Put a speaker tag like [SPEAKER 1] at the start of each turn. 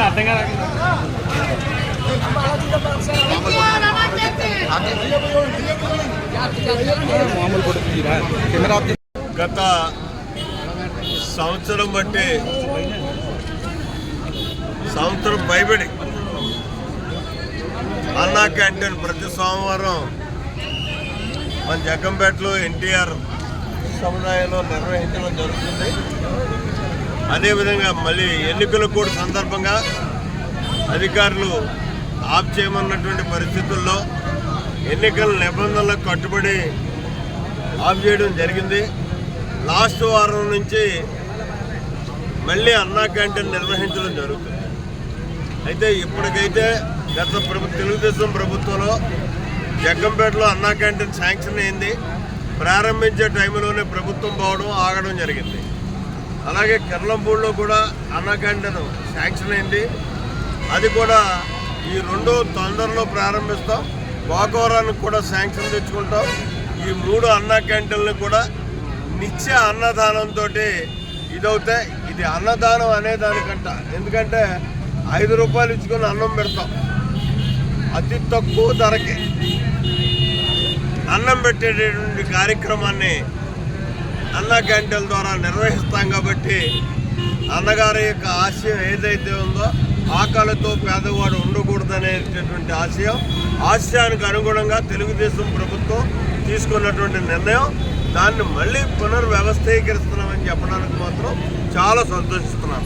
[SPEAKER 1] అర్థం కదా
[SPEAKER 2] గత సంవత్సరం బట్టి సంవత్సరం పైబడి అన్నా క్యాంటీన్ ప్రతి సోమవారం మన జగ్గంపేటలో ఎన్టీఆర్ సముదాయంలో నిర్వహించడం జరుగుతుంది. అదేవిధంగా మళ్ళీ ఎన్నికల కోడ్ సందర్భంగా అధికారులు ఆఫ్ చేయమన్నటువంటి పరిస్థితుల్లో ఎన్నికల నిబంధనలకు కట్టుబడి ఆఫ్ చేయడం జరిగింది. లాస్ట్ వారం నుంచి మళ్ళీ అన్నా క్యాంటీన్ నిర్వహించడం జరుగుతుంది. అయితే ఇప్పటికైతే గత తెలుగుదేశం ప్రభుత్వంలో జగ్గంపేటలో అన్నా క్యాంటీన్ శాంక్షన్ అయింది. ప్రారంభించే టైంలోనే ప్రభుత్వం పోవడం ఆగడం జరిగింది. అలాగే కిర్లంపూడిలో కూడా అన్నా క్యాంటీన్ శాంక్షన్ అయింది. అది కూడా ఈ రెండో తొందరలో ప్రారంభిస్తాం. గోకవరానికి కూడా శాంక్షన్ తెచ్చుకుంటాం. ఈ 3 అన్నా క్యాంటీన్లు కూడా నిత్య అన్నదానంతో ఇదవుతాయి. ఇది అన్నదానం అనేదానికంట, ఎందుకంటే 5 రూపాయలు ఇచ్చుకొని అన్నం పెడతాం. అతి తక్కువ ధరకి అన్నం పెట్టేటటువంటి కార్యక్రమాన్ని అన్నా క్యాంటీన్ల ద్వారా నిర్వహిస్తాం. కాబట్టి అన్నగారి యొక్క ఆశయం ఏదైతే ఉందో ఆకలితో పేదవాడు ఉండకూడదనేటటువంటి ఆశయానికి అనుగుణంగా తెలుగుదేశం ప్రభుత్వం తీసుకున్నటువంటి నిర్ణయం, దాన్ని మళ్ళీ పునర్వ్యవస్థీకరిస్తున్నామని చెప్పడానికి మాత్రం చాలా సంతోషిస్తున్నాను.